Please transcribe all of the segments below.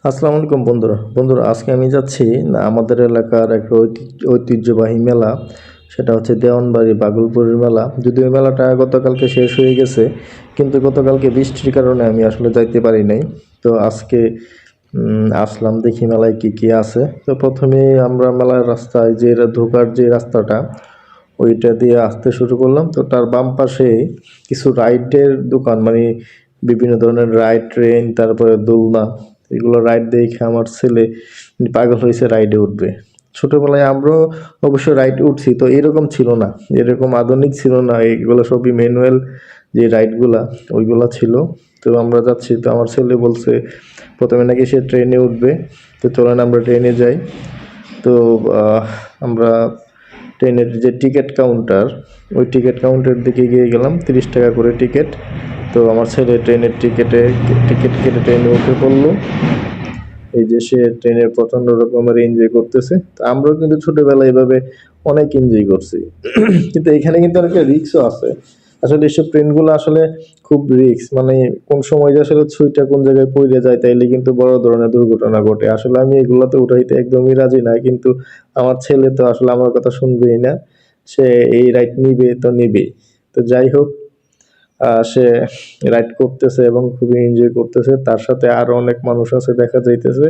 আসসালামু আলাইকুম বন্ধুরা আজকে আমি যাচ্ছি আমাদের এলাকার একটা ঐতিহ্যবাহী মেলা। সেটা হচ্ছে দেওয়ানবাড়ি বাগলপুরের মেলা। যদিও এই মেলাটা গতকালকে শেষ হয়ে গেছে, কিন্তু গতকালকে বৃষ্টির কারণে আমি আসলে যাইতে পারি নাই। তো আজকে আসলাম, দেখি মেলায় কি কি আছে। তো প্রথমে আমরা মেলার রাস্তায় যে ঢোকার যে রাস্তাটা, ওইটা দিয়ে আসতে শুরু করলাম। তো তার বাম পাশে কিছু রাইডের দোকান, মানে বিভিন্ন ধরনের রাইড, ট্রেন, তারপরে দোলনা, এগুলো রাইড দেখে আমার ছেলে পাগল হয়েছে, রাইডে উঠবে। ছোটবেলায় আমরাও অবশ্য রাইড উঠছি, তো এরকম ছিল না, এরকম আধুনিক ছিল না, এগুলো সবই ম্যানুয়াল যে রাইডগুলা, ওইগুলা ছিল। তো আমরা যাচ্ছি, তো আমার ছেলে বলছে প্রথমে নাকি সে ট্রেনে উঠবে। তো চলেন আমরা ট্রেনে যাই। তো আমরা ট্রেনের যে টিকিট কাউন্টার, ওই টিকিট কাউন্টারের দিকে গিয়ে গেলাম। 30 টাকা করে টিকিট। তো আমার ছেলে ট্রেনের টিকিট কেটে ট্রেনে উঠে পড়লো। এই যে সে ট্রেনের প্রচন্ড রকমের এনজয় করতেছে। তো আমরাও কিন্তু ছোটবেলায় এভাবে অনেক এনজয় করছি। কিন্তু এখানে কিন্তু অনেকটা রিস্কও আছে। আসলে এসব ট্রেনগুলো আসলে খুব রিস্ক, মানে কোন সময় যে আসলে ছুঁইটা কোন জায়গায় পড়ে যায়, তাইলে কিন্তু বড় ধরনের দুর্ঘটনা ঘটে। আসলে আমি এগুলাতে উঠাইতে একদমই রাজি না, কিন্তু আমার ছেলে তো আসলে আমার কথা শুনবেই না। সে এই রাইড নিবে তো নিবেই। তো যাই হোক, সে রাইড করতেছে এবং খুবই এনজয় করতেছে। তার সাথে আরো অনেক মানুষ আছে দেখা যাইতেছে।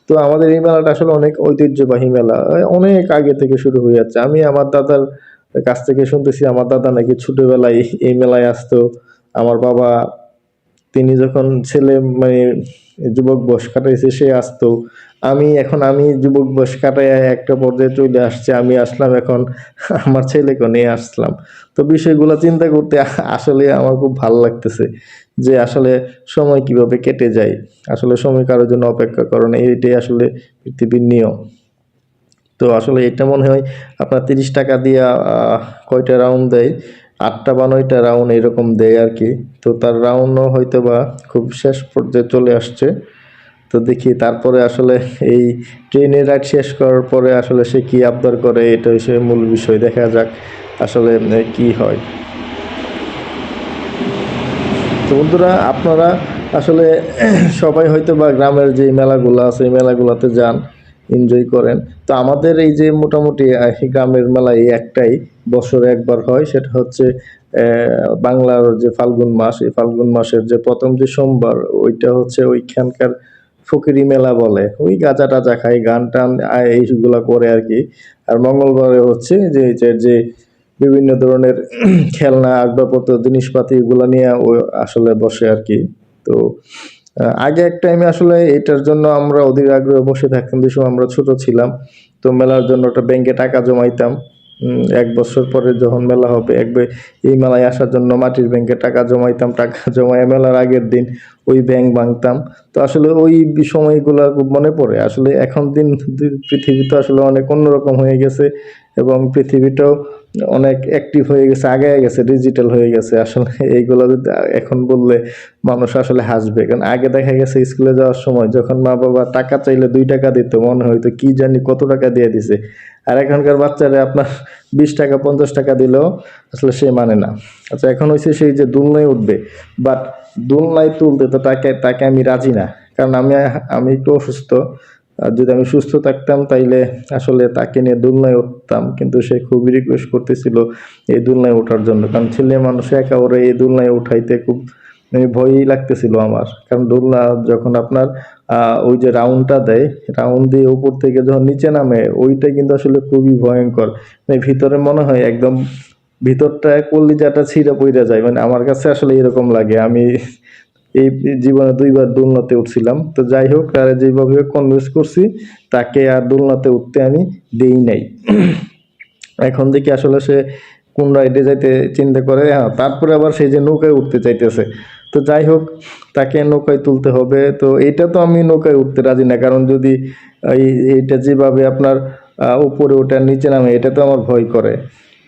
তো আমাদের এই মেলাটা আসলে অনেক ঐতিহ্যবাহী মেলা, অনেক আগে থেকে শুরু হয়ে যাচ্ছে। আমি আমার দাদার কাছ থেকে শুনতেছি, আমার দাদা নাকি ছোটবেলায় এই মেলায় আসতো। আমার বাবা, তিনি যখন ছেলে, মানে যুবক বয়স কাটাইছে, সে আসতো। আমি যুবক বয়স কাটাই একটা পর্যায়ে চলে আসছে, আমি আসলাম এখন, আমার ছেলেকে নিয়ে আসলাম। তো বিষয়গুলো চিন্তা করতে আসলে আমার খুব ভালো লাগতেছে যে আসলে সময় কিভাবে কেটে যায়। আসলে সময় কারোর জন্য অপেক্ষা করে না, এইটাই আসলে পৃথিবীর নিয়ম। তো আসলে এটা মনে হয় আপনার 30 টাকা দিয়ে কয়টা রাউন্ড দেয়, 8টা বা 9টা রাউন্ড এরকম দেয় আর কি। তো তার রাউন্ডও হয়তো বা খুব শেষ পর্যায়ে চলে আসছে। তো দেখি তারপরে আসলে এই ট্রেনের রাইড শেষ করার পরে আসলে সে কি আবদার করে, এটা হচ্ছে মূল বিষয়। দেখা যাক আসলে কি হয়। তো বন্ধুরা, আপনারা আসলে সবাই হয়তো বা গ্রামের যে মেলাগুলো আছে, এই মেলাগুলোতে যান, এনজয় করেন। তো আমাদের এই যে মোটামুটি গ্রামের মেলা এই একটাই বছরে একবার হয়, সেটা হচ্ছে বাংলার যে ফাল্গুন মাস, এই ফাল্গুন মাসের যে প্রথম যে সোমবার, ওইটা হচ্ছে ওইখানকার ফকিরি মেলা বলে। ওই গাঁজা টাজা খায়, গান টান এইগুলা করে আর কি। আর মঙ্গলবারে হচ্ছে যে বিভিন্ন ধরনের খেলনা, আসবাবপত্র, জিনিসপাতি, এগুলো নিয়ে ও আসলে বসে আর কি। তো আগে এক টাইমে আসলে এটার জন্য আমরা অধীর আগ্রহে বসে থাকতাম, যে সময় আমরা ছোট ছিলাম। তো মেলার জন্য একটা ব্যাংকে টাকা জমাইতাম। 1 বছর পরে যখন মেলা হবে, এই মেলায় আসার জন্য মাটির ব্যাংকে টাকা জমাইতাম। টাকা জমায় মেলার আগের দিন ওই ব্যাংক ভাঙতাম। তো আসলে ওই সময়গুলো খুব মনে পড়ে। আসলে এখন পৃথিবী তো আসলে অনেক অন্যরকম হয়ে গেছে, এবং পৃথিবীটাও অনেক অ্যাক্টিভ হয়ে গেছে, আগায় গেছে, ডিজিটাল হয়ে গেছে। আসলে এইগুলো যদি এখন বললে মানুষ আসলে হাসবে। কারণ আগে দেখা গেছে স্কুলে যাওয়ার সময় যখন মা বাবা টাকা চাইলে 2 টাকা দিত, মনে হয়তো কি জানি কত টাকা দিয়ে দিছে। আর এখনকার বাচ্চারা আপনার 20 টাকা 50 টাকা দিলেও আসলে সে মানে না। আচ্ছা, এখন হয়েছে সেই যে দোলনায় উঠবে, বাট দোলনায় তুলতে তো তাকে তাকে আমি রাজি না। কারণ আমি একটু অসুস্থ। আর যদি আমি সুস্থ থাকতাম তাইলে আসলে তাকে নিয়ে দোলনায় উঠতাম, কিন্তু সে খুবই রিকোয়েস্ট করতেছিল এই দোলনায় ওঠার জন্য। কারণ ছেলে মানুষ একা ওরে এই দোলনায় উঠাইতে খুব ভয়ই লাগতেছিল আমার। কারণ দোলনা যখন আপনার ওই যে রাউন্ডটা দেয়, রাউন্ড দিয়ে উপর থেকে যখন নিচে নামে, ওইটা কিন্তু আসলে খুবই ভয়ঙ্কর। মানে ভিতরে মনে হয় একদম ভিতরটায় কলিজাটা ছিঁড়ে পইড়া যায়, মানে আমার কাছে আসলে এরকম লাগে। আমি এই জীবনে 2বার দোলনাতে উঠছিলাম। তো যাই হোক, তারা যেভাবে কনভিন্স করছি, তাকে আর দোলনাতে উঠতে আমি দেই নাই। এখন দেখি আসলে সে কোন রাইডে যাইতে চিন্তা করে। হ্যাঁ, তারপরে আবার সেই যে নৌকায় উঠতে চাইতেছে। তো যাই হোক, তাকে নৌকায় তুলতে হবে। তো এটা তো আমি নৌকায় উঠতে রাজি না, কারণ যদি এইটা যেভাবে আপনার উপরে ওঠে আর নিচে নামে, এটা তো আমার ভয় করে।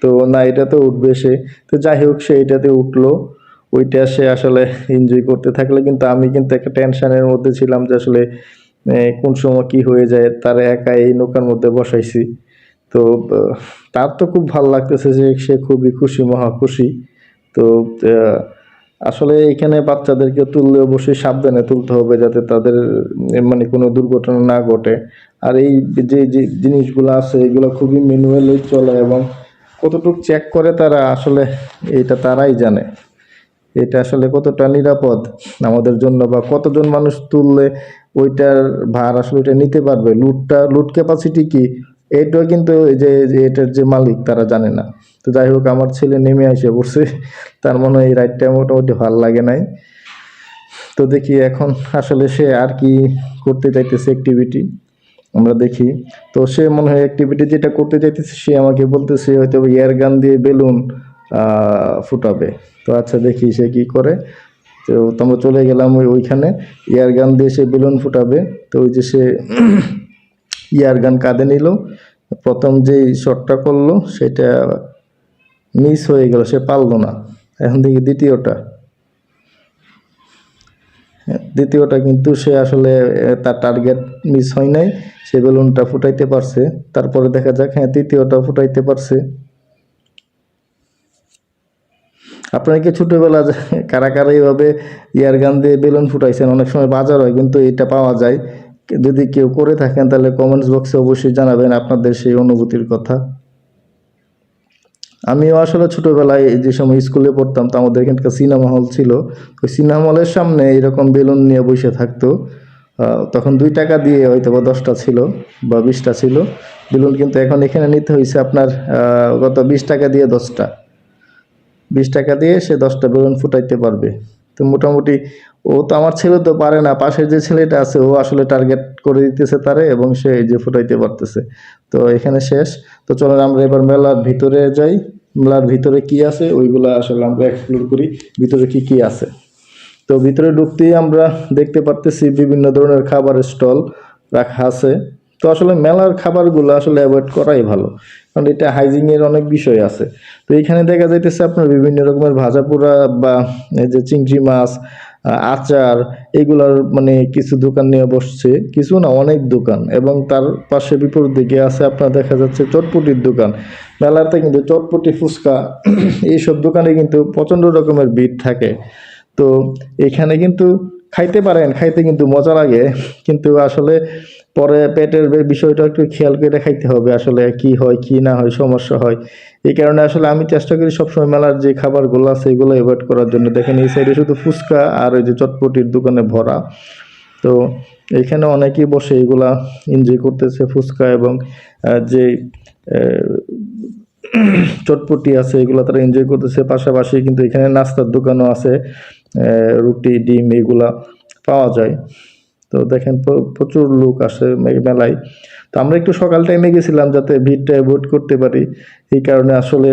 তো না, এটা তো উঠবে সে। তো যাই হোক, সে এটাতে উঠলো। ওইটা সে আসলে এনজয় করতে থাকলে, কিন্তু আমি কিন্তু একটা টেনশনের মধ্যে ছিলাম যে আসলে কোন সময় কি হয়ে যায়। তার একা এই নৌকার মধ্যে বসাইছি। তো তার তো খুব ভালো লাগতেছে, যে সে খুবই খুশি, মহা খুশি। তো আসলে এখানে বাচ্চাদেরকে তুললে অবশ্যই সাবধানে তুলতে হবে যাতে তাদের মানে কোনো দুর্ঘটনা না ঘটে। আর এই যে জিনিসগুলো আছে এগুলো খুবই ম্যানুয়ালি চলে এবং কতটুকু চেক করে তারা আসলে এটা তারাই জানে। এটা আসলে কতটা নিরাপদ আমাদের জন্য বা কতজন মানুষ তুললে ওইটার ভার আসলে এটা নিতে পারবে, লুট ক্যাপাসিটি কি, এইটাও কিন্তু এই যে এটার যে মালিক তারা জানে না। তো যাই হোক, আমার ছেলে নেমে এসে পড়ছে, তার মনে হয় এই রাইডটা মোটামুটি ভালো লাগে নাই। তো দেখি এখন আসলে সে আর কি করতে চাইতেছে অ্যাক্টিভিটি, আমরা দেখি। তো সে মনে হয় অ্যাক্টিভিটি যেটা করতে চাইতেছে সে আমাকে বলতেছে হয়তো এয়ার গান দিয়ে বেলুন ফুটাবে। তো আচ্ছা দেখি সে কি করে। তো আমরা চলে গেলাম ওইখানে, এয়ার গান দিয়ে সে বেলুন ফুটাবে। তো ওই যে সে এয়ার গান কাঁধে নিল, প্রথম যেই শটটা করলো সেটা মিস হয়ে গেল, সে পারলো না। এখন দেখি দ্বিতীয়টা কিন্তু সে আসলে তার টার্গেট মিস হয় নাই, সে বেলুনটা ফুটাইতে পারছে। তারপরে দেখা যাক, হ্যাঁ তৃতীয়টা ফুটাইতে পারছে। আপনারা কি ছোটবেলা কারা কারা এইভাবে ইয়ার গান দিয়ে বেলুন ফুটাইছেন? অনেক সময় বাজার হয় কিন্তু এটা পাওয়া যায়। যদি কেউ করে থাকেন তাহলে কমেন্টস বক্সে অবশ্যই জানাবেন আপনাদের সেই অনুভূতির কথা। আমিও আসলে ছোটবেলায় যে সময় স্কুলে পড়তাম তো আমাদের এখানকার সিনেমা হল ছিল, ওই সিনেমা হলের সামনে এরকম বেলুন নিয়ে বসে থাকতো। তখন 2 টাকা দিয়ে হয়তো বা 10টা ছিল বা 20টা ছিল বেলুন, কিন্তু এখন এখানে নিতে হয়েছে আপনার গত 20 টাকা দিয়ে 10টা, 20 টাকা দিয়ে সে 10টা বেলুন ফুটাইতে পারবে। তো মোটামুটি ও তো, আমার ছেলে তো পারে না, পাশের যে ছেলেটা আছে ও আসলে টার্গেট করে দিতেছে তারে এবং সে এই যে ফুটাইতে পারতেছে। তো এখানে শেষ। তো চলেন আমরা এবার মেলার ভিতরে যাই, মেলার ভিতরে কি আছে ওইগুলা আসলে আমরা এক্সপ্লোর করি, ভিতরে কি কি আছে। তো ভিতরে ঢুকতেই আমরা দেখতে পারতেছি বিভিন্ন ধরনের খাবারের স্টল রাখা আছে। তো আসলে মেলার খাবারগুলো আসলে অ্যাভয়েড করাই ভালো, কারণ এটা হাইজিনের অনেক বিষয় আছে। তো এখানে দেখা যাইতেছে আপনার বিভিন্ন রকমের ভাজা পোড়া বা এই যে চিংড়ি মাছ, আচার, এগুলার মানে কিছু দোকান নিয়ে বসছে, কিছু না অনেক দোকান। এবং তার পাশে বিপরীত দিকে আছে আপনার দেখা যাচ্ছে চটপটির দোকান। মেলাতে কিন্তু চটপটি, ফুচকা এইসব দোকানে কিন্তু প্রচণ্ড রকমের ভিড় থাকে। তো এখানে কিন্তু খাইতে পারেন, খাইতে কিন্তু মজা লাগে, কিন্তু আসলে পরে পেটের বিষয়টা একটু খেয়াল করে খাইতে হবে, আসলে কি হয় কি না হয়, সমস্যা হয়। এই কারণে আসলে আমি চেষ্টা করি সবসময় মেলার যে খাবারগুলো আছে এগুলো অ্যাভয়েড করার জন্য। দেখেন এই সাইডে শুধু ফুচকা আর ওই যে চটপটির দোকানে ভরা। তো এখানে অনেকেই বসে এগুলা এনজয় করতেছে, ফুচকা এবং যে চটপটি আছে এগুলো তারা এনজয় করতেছে। পাশাপাশি কিন্তু এখানে নাস্তার দোকানও আছে, রুটি ডিম এগুলা পাওয়া যায়। তো দেখেন প্রচুর লোক আসে মেলায়। তো আমরা একটু সকাল টাইমে গেছিলাম যাতে ভিড়টা অ্যাভয়েড করতে পারি, এই কারণে আসলে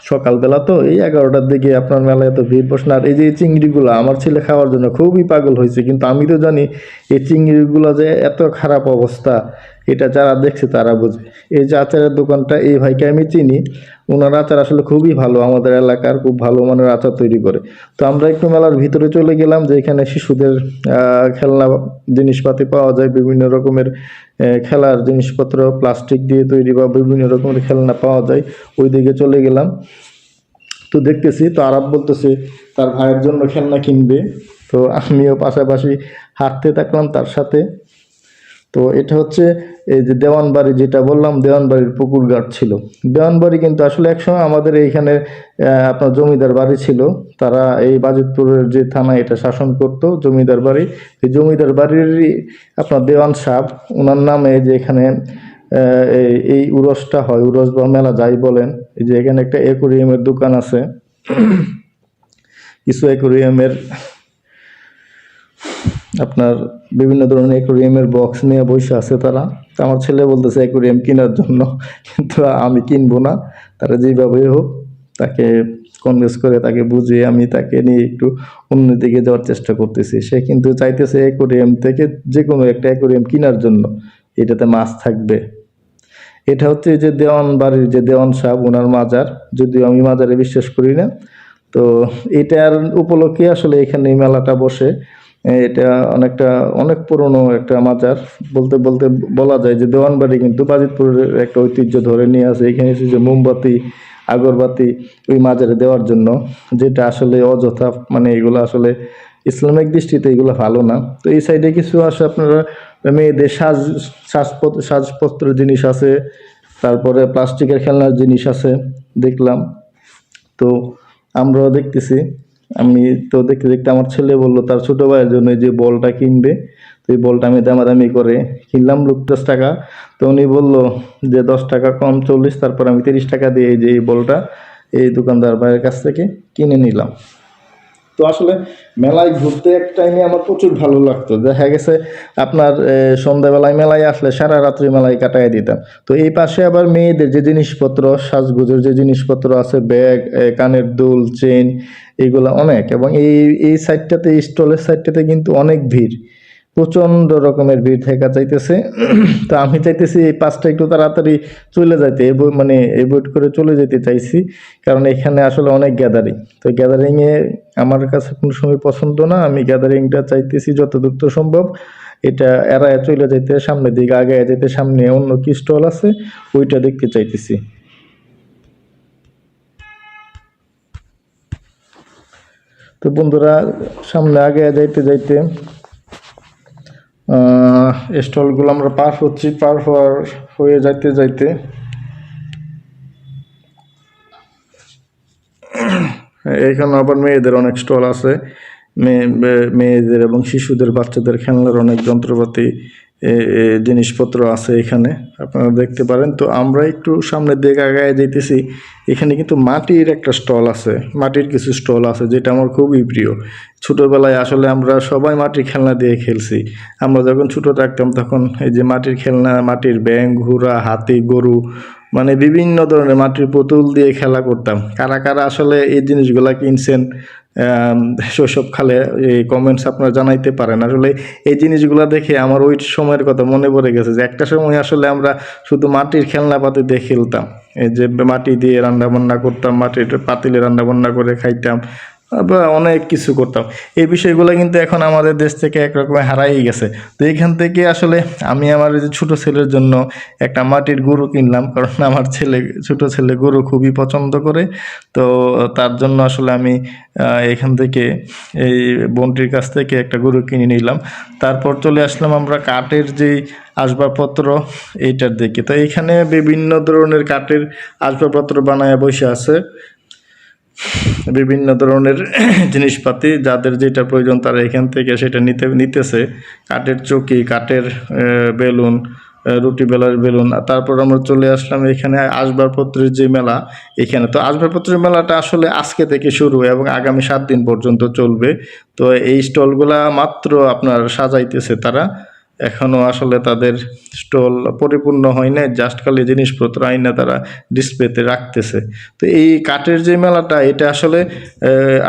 সকালবেলা তো এই 11টার দিকে আপনার মেলায় এত ভিড় বসে না। আর এই যে চিংড়িগুলো আমার ছেলে খাওয়ার জন্য খুবই পাগল হয়েছে, কিন্তু আমি তো জানি এই চিংড়িগুলো যে এত খারাপ অবস্থা এটা যারা দেখছে তারা বোঝে। এই যে আচারের দোকানটা, এই ভাইকে আমি চিনি, ওনার আচার আসলে খুবই ভালো, আমাদের এলাকার খুব ভালো মানের আচার তৈরি করে। তো আমরা একটু মেলার ভিতরে চলে গেলাম, যে এখানে শিশুদের খেলনা জিনিসপাতি পাওয়া যায়, বিভিন্ন রকমের খেলার জিনিসপত্র প্লাস্টিক দিয়ে তৈরি বা বিভিন্ন রকমের খেলনা পাওয়া যায়। ওই দিকে চলে গেলাম। তো দেখতেছি তো আরাব বলতেছে তার ভাইয়ের জন্য খেলনা কিনবে, তো আমিও পাশাপাশি হাঁটতে থাকলাম তার সাথে। তো এটা হচ্ছে এই যে দেওয়ানবাড়ি, যেটা বললাম দেওয়ানবাড়ির পুকুর ঘাট ছিল। দেওয়ানবাড়ি কিন্তু আসলে একসময় আমাদের এইখানে আপনার জমিদার বাড়ি ছিল, তারা এই বাজিতপুরের যে থানা এটা শাসন করত জমিদার বাড়ি। এই জমিদার বাড়িরই আপনার দেওয়ান সাহেব, ওনার নামে যে এখানে এই উরসটা হয়, উরস বা মেলা যাই বলেন। এই যে এখানে একটা অ্যাকোরিয়ামের দোকান আছে, কিছু অ্যাকোরিয়ামের আপনার বিভিন্ন ধরনের অ্যাকোরিয়ামের বক্স নিয়ে বসে আছে তারা। তো আমার ছেলে বলতেছে অ্যাকোরিয়াম কেনার জন্য, কিন্তু আমি কিনবো না। তারা যেভাবে হোক তাকে কনভিন্স করে, তাকে বুঝিয়ে আমি তাকে নিয়ে একটু অন্যদিকে যাওয়ার চেষ্টা করতেছি। সে কিন্তু চাইতেছে অ্যাকোরিয়াম থেকে যে কোনো একটা অ্যাকোরিয়াম কেনার জন্য, এটাতে মাছ থাকবে। এটা হচ্ছে যে দেওয়ান বাড়ির যে দেওয়ান সাহেব ওনার মাজার, যদিও আমি মাজারে বিশ্বাস করি না। তো এটার উপলক্ষে আসলে এখানে এই মেলাটা বসে। এটা অনেক পুরনো একটা মাজার, বলতে বলতে বলা যায় যে দেওয়ানবাড়ি কিন্তু বাজিতপুরের একটা ঐতিহ্য ধরে নিয়ে আছে। এখানে এসে যে মোমবাতি আগরবাতি ওই মাজারে দেওয়ার জন্য, যেটা আসলে অযথা, মানে এগুলো আসলে ইসলামিক দৃষ্টিতে এগুলো ভালো না। তো এই সাইডে কিছু আসে আপনারা মেয়েদের সাজপত্রের জিনিস আছে, তারপরে প্লাস্টিকের খেলনার জিনিস আছে দেখলাম। তো আমরাও দেখতেছি। আমি তো দেখতে দেখতে আমার ছেলে বললো তার ছোট ভাইয়ের জন্য যে বলটা কিনবে। তো এই বলটা আমি দামাদামি করে কিনলাম 50 টাকা। তো উনি বললো যে 10 টাকা কম 40, তারপর আমি 30 টাকা দিয়ে এই যে এই বলটা এই দোকানদার ভাইয়ের কাছ থেকে কিনে নিলাম। তো আসলে মেলায় ঘুরতে এক টাইমে আমার প্রচুর ভালো লাগতো, দেখা গেছে আপনার সন্ধ্যাবেলায় মেলায় আসলে সারা রাত্রি মেলায় কাটায় দিতাম। তো এই পাশে আবার মেয়েদের যে জিনিসপত্র, সাজগোজের যে জিনিসপত্র আছে, ব্যাগ, কানের দুল, চেন, এগুলা অনেক। এবং এই সাইডটাতে, স্টলের সাইডটাতে কিন্তু অনেক ভিড়, প্রচন্ড রকমের ভিড় দেখা যাইতেছে। তো আমি চাইতেছি এই পাঁচটা একটু তাড়াতাড়ি চলে যাইতে, মানে এভয়েড করে চলে যেতে চাইছি, কারণ এখানে আসলে অনেক গ্যাদারিং। তো গ্যাদারিংয়ে আমার কাছে কোনো সময় পছন্দ না। আমি গ্যাদারিংটা চাইতেছি যত দ্রুত সম্ভব এটা এড়ায় চলে যেতে, সামনের দিকে আগে যেতে। সামনে অন্য কি স্টল আছে ওইটা দেখতে চাইতেছি। তো বন্ধুরা, সামনে আগে যাইতে যাইতে স্টলগুলো আমরা পার হচ্ছি, হয়ে যাইতে যাইতে এখানে আবার মেয়েদের অনেক স্টল আছে। মেয়েদের এবং শিশুদের, বাচ্চাদের খেলনার অনেক যন্ত্রপাতি, জিনিসপত্র আছে এখানে, আপনারা দেখতে পারেন। তো আমরা একটু সামনের দিকে আগায় যাইতেছি। এখানে কিন্তু মাটির একটা স্টল আছে, মাটির কিছু স্টল আছে, যেটা আমার খুবই প্রিয়। ছোটোবেলায় আসলে আমরা সবাই মাটির খেলনা দিয়ে খেলছি। আমরা যখন ছোটো থাকতাম তখন এই যে মাটির খেলনা, মাটির ব্যাঙ, ঘোড়া, হাতি, গরু, মানে বিভিন্ন ধরনের মাটির পুতুল দিয়ে খেলা করতাম। কারা কারা আসলে এই জিনিসগুলা কিনছেন শৈশবকালে, এই কমেন্টস আপনারা জানাইতে পারেন। আসলে এই জিনিসগুলো দেখে আমার ওই সময়ের কথা মনে পড়ে গেছে যে একটা সময় আসলে আমরা শুধু মাটির খেলনাপাতি দিয়ে খেলতাম। এই যে মাটি দিয়ে রান্না বান্না করতাম, মাটির পাতিলে রান্না বান্না করে খাইতাম, বা অনেক কিছু করতাম। এই বিষয়গুলো কিন্তু এখন আমাদের দেশ থেকে একরকম হারাই গেছে। তো এইখান থেকে আসলে আমি আমার যে ছোটো ছেলের জন্য একটা মাটির গরু কিনলাম, কারণ আমার ছোটো ছেলে গরু খুবই পছন্দ করে। তো তার জন্য আসলে আমি এখান থেকে এই বোনটির কাছ থেকে একটা গরু কিনে নিলাম। তারপর চলে আসলাম আমরা কাঠের যেই আসবাবপত্র এইটার দিকে। তো এইখানে বিভিন্ন ধরনের কাঠের আসবাবপত্র বানায় বসে আছে, বিভিন্ন ধরনের জিনিসপাতি, যাদের যেটা প্রয়োজন তারা এখান থেকে সেটা নিতেছে। কাঠের চৌকি, কাঠের বেলুন, রুটি বেলার বেলুন। তারপর আমরা চলে আসলাম এখানে আসবাবপত্রের যে মেলা। এখানে তো আসবাবপত্রের মেলাটা আসলে আজকে থেকে শুরু এবং আগামী 7 দিন পর্যন্ত চলবে। তো এই স্টলগুলা মাত্র আপনার সাজাইতেছে তারা, এখনও আসলে তাদের স্টল পরিপূর্ণ হয় না, জাস্ট খালি জিনিসপত্র আইনা তারা ডিসপ্লেতে রাখতেছে। তো এই কাঠের যে মেলাটা, এটা আসলে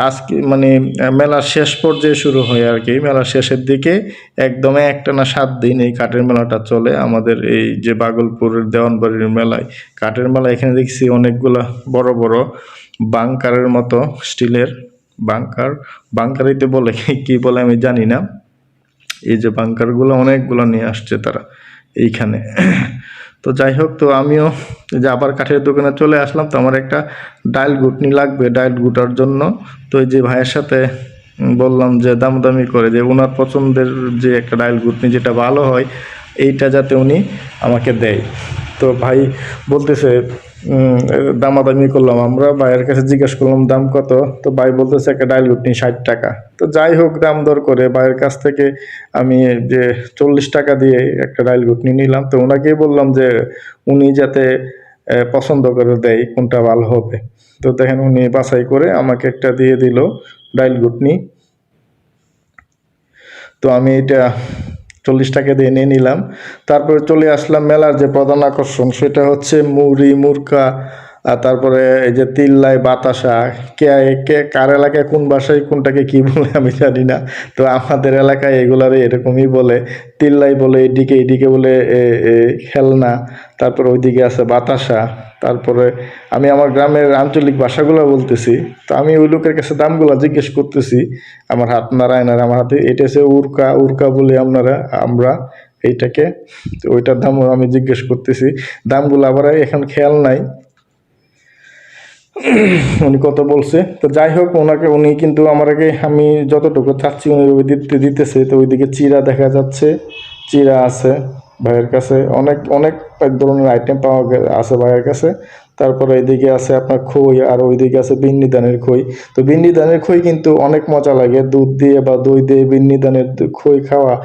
আজকে মানে মেলার শেষ পর্যায়ে শুরু হয় আর কি। মেলার শেষের দিকে একদম একটানা 7 দিন এই কাঠের মেলাটা চলে আমাদের এই যে ভাগলপুরের দেওয়ানবাড়ির মেলায়। কাঠের মেলা এখানে দেখছি অনেকগুলা বড় বড় বাংকারের মতো স্টিলের বাংকারিতে বলে কি বলে আমি জানি না। এই যে বাংকারগুলো অনেকগুলো নিয়ে আসছে তারা এইখানে। তো যাই হোক, তো আমিও যে আবার কাঠের দোকানে চলে আসলাম। তো আমার একটা ডাইল ঘুটনি লাগবে, ডাইল ঘুটার জন্য। তো এই যে ভাইয়ের সাথে বললাম যে দামাদামি করে যে ওনার পছন্দের যে একটা ডাইল ঘুটনি যেটা ভালো হয় এইটা যাতে উনি আমাকে দেয়। তো ভাই বলতেছে, দামাদামি করলাম, আমরা ভাইয়ের কাছে জিজ্ঞেস করলাম দাম কত। তো ভাই বলতেছে একটা ডাইল ঘুটনি 60 টাকা। তো যাই হোক, দাম দর করে ভাইয়ের কাছ থেকে আমি যে 40 টাকা দিয়ে একটা ডাইল ঘুটনি নিলাম। তো ওনাকেই বললাম যে উনি যাতে পছন্দ করে দেয় কোনটা ভালো হবে। তো দেখেন উনি বাছাই করে আমাকে একটা দিয়ে দিল ডাইল ঘুটনি। তো আমি এটা 40 টাকা দিয়ে নিয়ে নিলাম। তারপরে চলে আসলাম মেলার যে প্রধান আকর্ষণ, সেটা হচ্ছে মুড়ি, মুরকা, আর তারপরে এই যে তিল্লাই, বাতাসা। কার এলাকায় কোন ভাষায় কোনটাকে কি বলে আমি জানি না। তো আমাদের এলাকায় এগুলারে এরকমই বলে, তিল্লাই বলে এদিকে, এদিকে বলে খেলনা, তারপর ওইদিকে আছে বাতাসা। তারপরে আমি আমার গ্রামের আঞ্চলিক ভাষাগুলো বলতেছি। তো আমি ওই লোকের কাছে দামগুলো জিজ্ঞেস করতেছি, আমার হাত নাড়ায় না, আমার হাতে এটা হচ্ছে উরকা, উরকা বলি আমরা এইটাকে। তো ওইটার দামও আমি জিজ্ঞেস করতেছি, দামগুলো আবার এখন খেয়াল নাই উনি কত বলছে। তো যাই হোক, উনি কিন্তু আমাকে আমি যতটুকু চাচ্ছি উনি ওই দিতেছে। তো ওইদিকে চিরা দেখা যাচ্ছে, চিরা আছে ভাইয়ের কাছে, অনেক অনেক এক ধরনের আইটেম আছে ভাইয়ের কাছে। তারপরে এদিকে আছে আপনার খই, আর ওইদিকে আছে বিন্নি ধানের খই। তো বিন্নি ধানের খই কিন্তু অনেক মজা লাগে, দুধ দিয়ে বা দই দিয়ে বিন্নি ধানের খই খাওয়া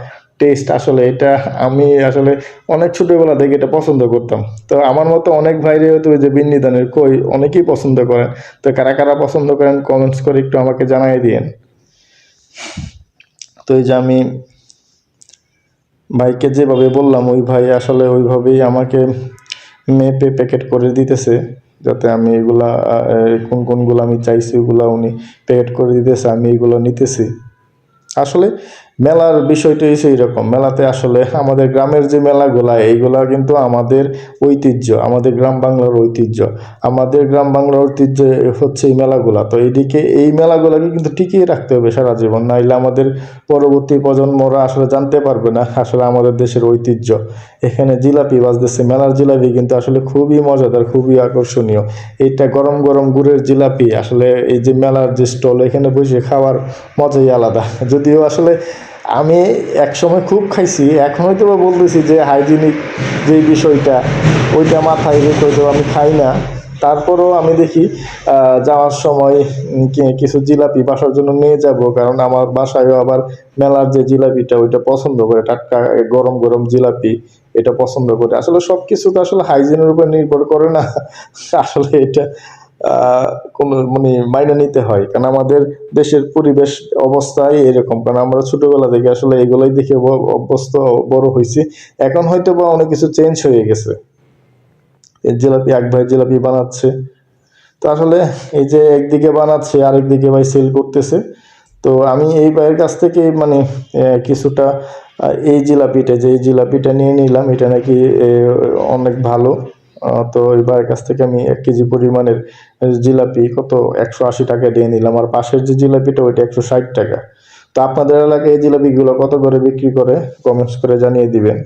টেস্ট আসলে এটা আমি আসলে অনেক ছোটবেলা থেকে এটা পছন্দ করতাম। তো আমার মতো অনেক ভাইরে হয়তো ওই যে বিন্নি ধানের খই অনেকেই পছন্দ করেন। তো কারা কারা পছন্দ করেন কমেন্টস করে একটু আমাকে জানাই দিয়েন। তো এই যে আমি ভাইকে যেভাবে বললাম, ওই ভাই আসলে ওইভাবেই আমাকে মেপে প্যাকেট করে দিতেছে, যাতে আমি এগুলা কোন কোনগুলো আমি চাইছি ওগুলা উনি প্যাকেট করে দিতেছে, আমি এগুলো নিতেছি। আসলে মেলার বিষয়টা হচ্ছে এইরকম, মেলাতে আসলে আমাদের গ্রামের যে মেলাগুলা এইগুলা কিন্তু আমাদের ঐতিহ্য, আমাদের গ্রাম বাংলার ঐতিহ্য। আমাদের গ্রাম বাংলার ঐতিহ্য হচ্ছে এই মেলাগুলা। তো এইদিকে এই মেলাগুলাকে কিন্তু টিকিয়ে রাখতে হবে সারা জীবন, নাইলে আমাদের পরবর্তী প্রজন্মরা আসলে জানতে পারবে না আসলে আমাদের দেশের ঐতিহ্য। এখানে জিলাপি বাজতেছে, মেলার জিলাপি কিন্তু আসলে খুবই মজাদার, খুবই আকর্ষণীয়। এইটা গরম গরম গুড়ের জিলাপি, আসলে এই যে মেলার যে স্টল এখানে বসে খাওয়ার মজাই আলাদা। যদিও আসলে আমি একসময় খুব খাইছি, এখন হয়তো বা বলতেছি যে হাইজিনিক যে বিষয়টা ওইটা মাথায় রেখে হয়তো আমি খাই না। তারপরেও আমি দেখি যাওয়ার সময় কিছু জিলাপি বাসার জন্য নিয়ে যাব, কারণ আমার বাসায়ও আবার মেলার যে জিলাপিটা ওইটা পছন্দ করে, টাটকা গরম গরম জিলাপি এটা পছন্দ করে। আসলে সব কিছু তো আসলে হাইজিনের উপর নির্ভর করে না, আসলে এটা কোনো মানে মাইনে নিতে হয়, কারণ আমাদের দেশের পরিবেশ অবস্থায় এরকম। কারণ আমরা ছোটবেলা থেকে আসলে এগুলাই দেখে অভ্যস্ত বড় হয়েছি। এখন হয়তো বা অনেক কিছু চেঞ্জ হয়ে গেছে। এই জিলাপি এক ভাই জিলাপি বানাচ্ছে, তো আসলে এই যে একদিকে বানাচ্ছে আরেকদিকে ভাই সেল করতেছে। তো আমি এই ভাইয়ের কাছ থেকে মানে কিছুটা এই জিলাপিটা, যে এই জিলাপিটা নিয়ে নিলাম, এটা নাকি অনেক ভালো। তো এই ভাইয়ের কাছ থেকে আমি 1 কেজি পরিমাণের জিলাপি কত 180 টাকা দিয়ে নিলাম, আর পাশের যে জিলাপিটা ওইটা 160 টাকা। তো আপনাদের এলাকায় এই জিলাপিগুলো কত করে বিক্রি করে কমেন্টস করে জানিয়ে দিবেন।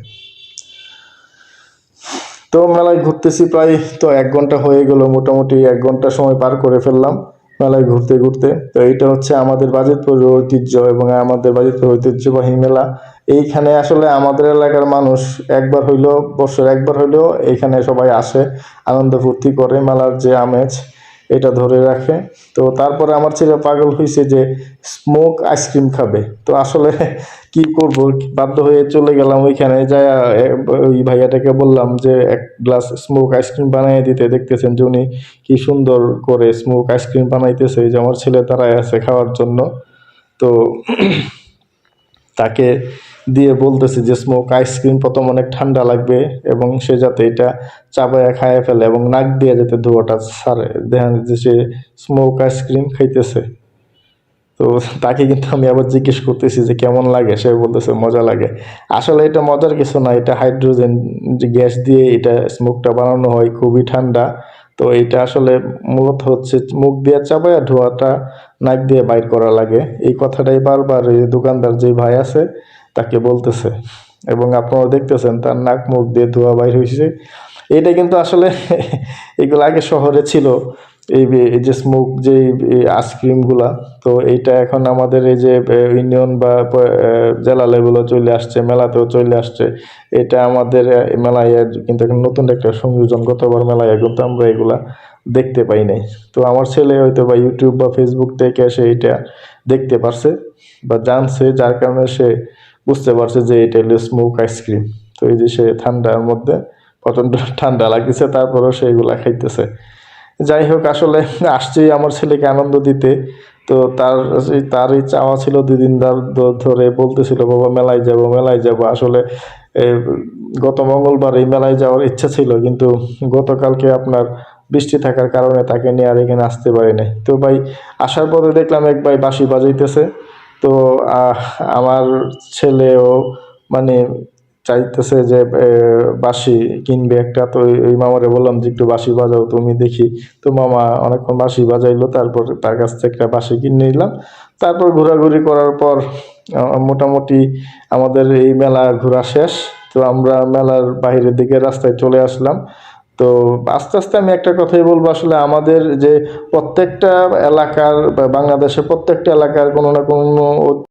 তো মেলায় ঘুরতেছি প্রায় তো 1 ঘন্টা হয়ে গেল, মোটামুটি 1 ঘন্টা সময় পার করে ফেললাম মেলায় ঘুরতে ঘুরতে। তো এইটা হচ্ছে আমাদের বাজিতপুরের ঐতিহ্য এবং আমাদের বাজিতপুর ঐতিহ্যবাহী মেলা। এইখানে আসলে আমাদের এলাকার মানুষ একবার হইলেও, বছর একবার হইলেও এইখানে সবাই আসে, আনন্দ ফুর্তি করে, মেলার যে আমেজ এটা ধরে রাখে। তো তারপরে আমার ছেলে পাগল হয়েছে যে স্মোক আইসক্রিম খাবে। তো আসলে কি করব, বাধ্য হয়ে চলে গেলাম ওইখানে যায়, ওই ভাইয়াটাকে বললাম যে 1 গ্লাস স্মোক আইসক্রিম বানিয়ে দিতে। দেখতেছেন যে উনি কি সুন্দর করে স্মোক আইসক্রিম বানাইতেছে, যে আমার ছেলে দাঁড়ায় আছে খাওয়ার জন্য। তো তাকে দিয়ে বলতেছে যে স্মোক আইসক্রিম প্রথম অনেক ঠান্ডা লাগবে এবং সে যাতে এটা চাবায়া খাইয়ে ফেলে এবং নাক দিয়ে যাতে ধোঁয়াটা ছাড়ে, দেখেন যে সে স্মোক আইসক্রিম খাইতেছে। তো তাকে কিন্তু আমি আবার জিজ্ঞেস করতেছি যে কেমন লাগে, সে বলতেছে মজা লাগে। আসলে এটা মজার কিছু না, এটা হাইড্রোজেন যে গ্যাস দিয়ে এটা স্মোকটা বানানো হয়, খুবই ঠান্ডা। তো এটা আসলে মূলত হচ্ছে মুখ দিয়ে চাপায় ধোঁয়াটা নাক দিয়ে বাইর করা লাগে। এই কথাটাই বারবার এই দোকানদার যে ভাই আছে তাকে বলতেছে, এবং আপনারা দেখতেছেন তার নাক মুখ দিয়ে ধোঁয়া বাইর হয়েছে। এটা কিন্তু আসলে এগুলো আগে শহরে ছিল, এই যে স্মোক যে আইসক্রিমগুলা। তো এইটা এখন আমাদের এই যে ইউনিয়ন বা জেলা লেভেলও চলে আসছে, মেলাতেও চলে আসছে। এটা আমাদের মেলায় কিন্তু এখন নতুন একটা সংযোজন, গতবার মেলায় কিন্তু আমরা এগুলা দেখতে পাই নাই। তো আমার ছেলে হয়তো বা ইউটিউব বা ফেসবুক থেকে সে এটা দেখতে পারছে বা জানছে, যার কারণে সে বুঝতে পারছে যে এটা হলো স্মোক আইসক্রিম। তো এই যে সে ঠান্ডার মধ্যে প্রচণ্ড ঠান্ডা লাগতেছে, তারপরেও সে এগুলা খাইতেছে। যাই হোক, আসলে আসছি আমার ছেলেকে আনন্দ দিতে। তো তারই চাওয়া ছিল, 2 দিন ধরে বলতেছিল বাবা মেলায় যাব মেলায় যাব। আসলে এ, গত মঙ্গলবার এই মেলায় যাওয়ার ইচ্ছা ছিল, কিন্তু গতকালকে আপনার বৃষ্টি থাকার কারণে তাকে নিয়ে আর এখানে আসতে পারি নাই। তো ভাই আসার পরে দেখলাম এক ভাই বাঁশি বাজাইতেছে। তো আমার ছেলেও মানে চাইতেছে যে বাঁশি কিনবে একটা। তো ওই মামারে বললাম যে একটু বাঁশি বাজাও তুমি দেখি। তো মামা অনেকক্ষণ বাঁশি বাজাইলো, তারপর তার কাছ থেকে একটা বাঁশি কিনে নিলাম। তারপর ঘোরাঘুরি করার পর মোটামুটি আমাদের এই মেলা ঘোরা শেষ। তো আমরা মেলার বাইরের দিকে রাস্তায় চলে আসলাম। তো আস্তে আস্তে আমি একটা কথাই বলবো, আসলে আমাদের যে প্রত্যেকটা এলাকার বা বাংলাদেশের প্রত্যেকটা এলাকার কোনো না কোনো